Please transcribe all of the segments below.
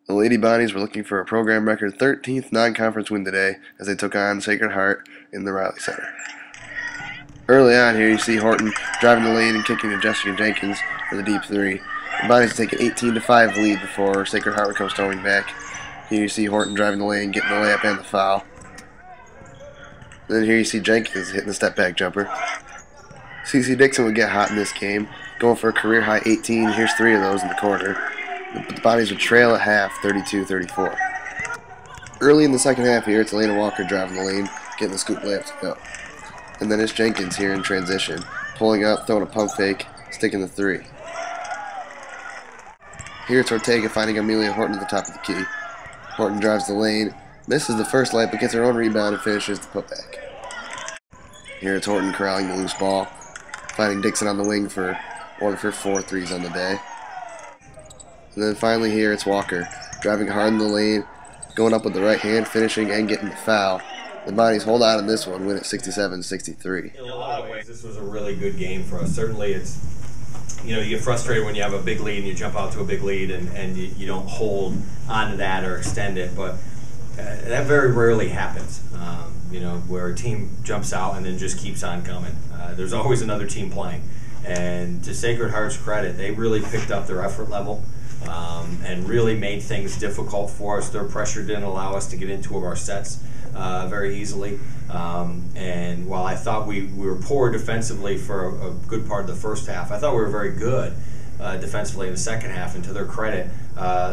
The Lady Bonnies were looking for a program record 13th non-conference win today as they took on Sacred Heart in the Reilly Center. Early on here, you see Horton driving the lane and kicking to Jessica Jenkins for the deep three. The Bonnies take an 18-5 lead before Sacred Heart would come storming back. Here you see Horton driving the lane, getting the layup and the foul. Then here you see Jenkins hitting the step-back jumper. CC Dixon would get hot in this game, going for a career-high 18. Here's 3 of those in the quarter. The Bonnies would trail at half, 32-34. Early in the second half here, it's Elena Walker driving the lane, getting the scoop layup to go. And then it's Jenkins here in transition, pulling up, throwing a pump fake, sticking the 3. Here it's Ortega finding Amelia Horton at the top of the key. Horton drives the lane, misses the first layup, but gets her own rebound and finishes the putback. Here it's Horton corralling the loose ball, finding Dixon on the wing for one of her 4 threes on the day. And then finally here it's Walker, driving hard in the lane, going up with the right hand, finishing and getting the foul. The Bonnies hold on in this one, win at 67-63. In a lot of ways, this was a really good game for us. Certainly it's, you get frustrated when you have a big lead and you jump out to a big lead and you don't hold onto that or extend it, but that very rarely happens, where a team jumps out and then just keeps on coming. There's always another team playing. And to Sacred Heart's credit, they really picked up their effort level and really made things difficult for us. Their pressure didn't allow us to get into our sets very easily. And while I thought we were poor defensively for a good part of the first half, I thought we were very good defensively in the second half. And to their credit,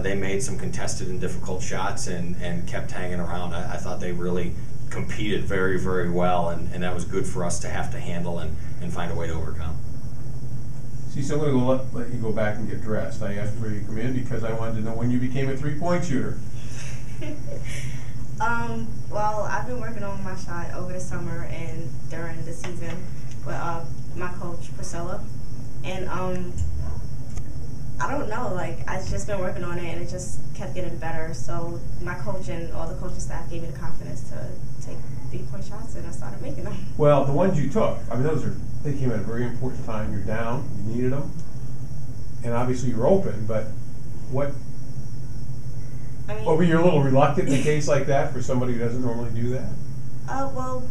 they made some contested and difficult shots and kept hanging around. I thought they really competed very, very well, and that was good for us to have to handle and find a way to overcome. See, so I'm going to let you go back and get dressed. I asked where you come in because I wanted to know when you became a three-point shooter. Well, I've been working on my shot over the summer and during the season with my coach, Priscilla. And I don't know, I've just been working on it and it just kept getting better. So my coach and all the coaching staff gave me the confidence to take three-point shots, and I started making them. Well, the ones you took, they came at a very important time. You're down, you needed them, and obviously you're open, but were you a little reluctant in a case like that for somebody who doesn't normally do that? Well,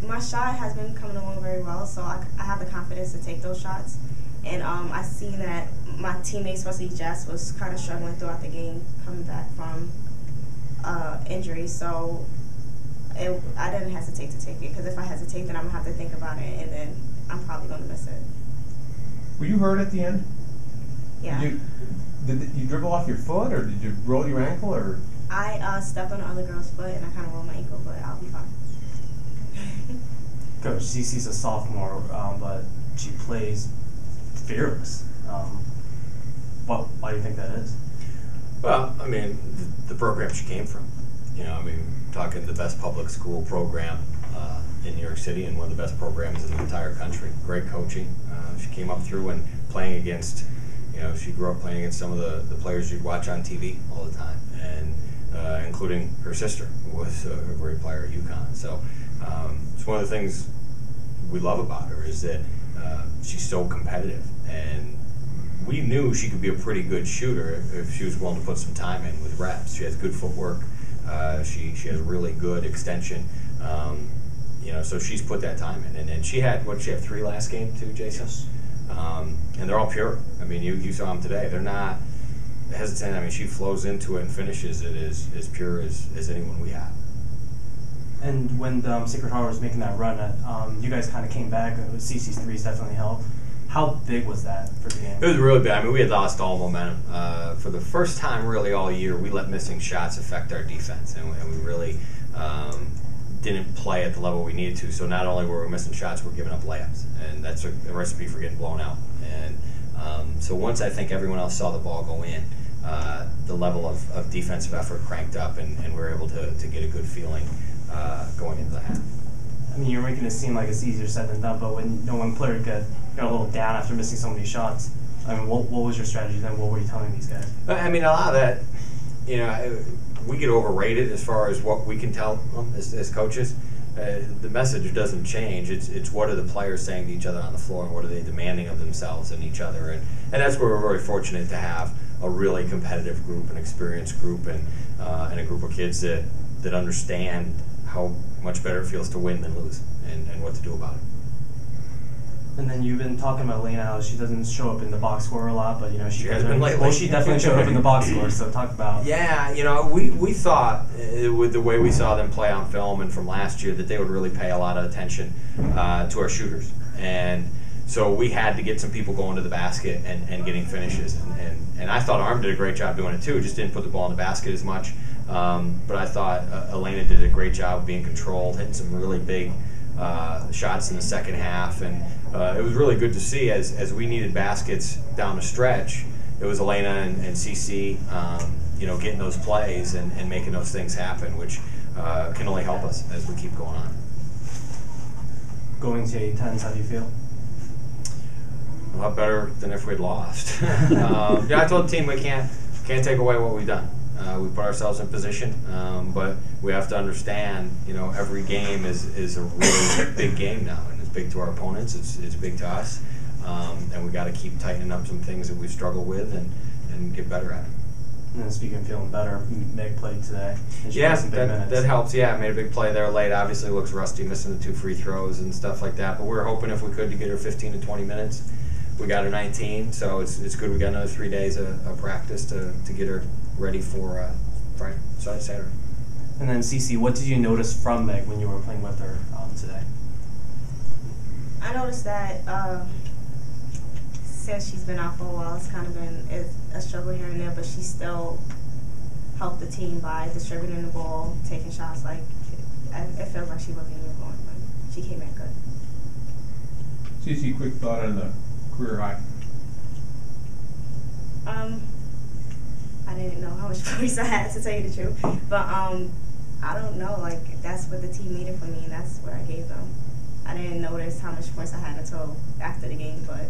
my shot has been coming along very well, so I have the confidence to take those shots. And I see that my teammates, especially Jess, was kind of struggling throughout the game coming back from injury. So I didn't hesitate to take it, because if I hesitate, then I'm going to have to think about it, and then I'm probably going to miss it. Were you hurt at the end? Yeah. Did you dribble off your foot, or did you roll your ankle, or? I stepped on the other girl's foot, and I kind of rolled my ankle, but I'll be fine. Coach, Cece's a sophomore, but she plays fearless. Why do you think that is? Well, the program she came from. Talking the best public school program in New York City and one of the best programs in the entire country. Great coaching. She came up through and playing against, she grew up playing against some of the players you'd watch on TV all the time, and including her sister, who was a great player at UConn. So it's one of the things we love about her is that she's so competitive, and we knew she could be a pretty good shooter if she was willing to put some time in with reps. She has good footwork. She has really good extension. So she's put that time in. And she had 3 last game too, Jason? Yes. And they're all pure. You saw them today. They're not hesitant. She flows into it and finishes it as pure as anyone we have. And when Sacred Heart was making that run, you guys kind of came back. CC's threes definitely helped. How big was that for the game? It was really bad. We had lost all momentum. For the first time really all year, we let missing shots affect our defense, and we really didn't play at the level we needed to. So not only were we missing shots, we're giving up layups, and that's a recipe for getting blown out. And so once I think everyone else saw the ball go in, the level of defensive effort cranked up, and we were able to get a good feeling going into the half. You're making it seem like it's easier said than done, but when one player got a little down after missing so many shots, what was your strategy then? What were you telling these guys? A lot of that, we get overrated as far as what we can tell them as coaches. The message doesn't change. It's what are the players saying to each other on the floor, and what are they demanding of themselves and each other, and that's where we're very fortunate to have a really competitive group, an experienced group, and a group of kids that understand how much better it feels to win than lose, and what to do about it. And then you've been talking about Lena, how she doesn't show up in the box score a lot, but she has been lately. Well, she definitely showed up in the box score. So talk about. Yeah, we thought with the way we saw them play on film and from last year that they would really pay a lot of attention to our shooters, and so we had to get some people going to the basket and getting finishes, and I thought Arm did a great job doing it too. Just didn't put the ball in the basket as much, but I thought Elena did a great job of being controlled, hitting some really big shots in the second half, and it was really good to see as we needed baskets down the stretch. It was Elena and CC, getting those plays and making those things happen, which can only help us as we keep going on. Going to 8-10s, how do you feel? A lot better than if we'd lost. I told the team we can't take away what we've done. We put ourselves in position, but we have to understand, every game is a really big game now, and it's big to our opponents. It's big to us, and we got to keep tightening up some things that we've struggled with and get better at it. And then speaking of feeling better, Meg played today. And she yeah, some big that helps. Yeah, made a big play there late. Obviously looks rusty, missing the 2 free throws and stuff like that. But we were hoping if we could to get her 15 to 20 minutes. We got her 19, so it's good. We got another 3 days of practice to get her ready for Friday, Saturday. And then CC, what did you notice from Meg when you were playing with her today? I noticed that since she's been out for a while, it's kind of been a struggle here and there, but she still helped the team by distributing the ball, taking shots. Like it feels like she wasn't even going, but she came in good. CC, quick thought on the career high. I didn't know how much points I had, to tell you the truth, but I don't know. Like that's what the team needed from me, and that's what I gave them. I didn't notice how much points I had until after the game, but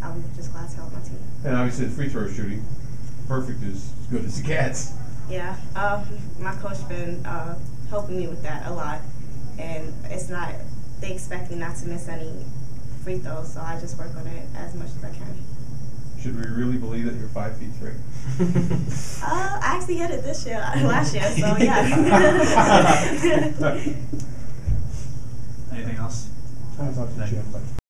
I'm just glad to help my team. And obviously, the free throw shooting, perfect is as good as it gets. Yeah, my coach been helping me with that a lot, and it's not. They expect me not to miss any free throws, so I just work on it as much as I can. Should we really believe that you're 5'3"? I actually hit it last year, so yeah. Anything else? I talked to Jim, but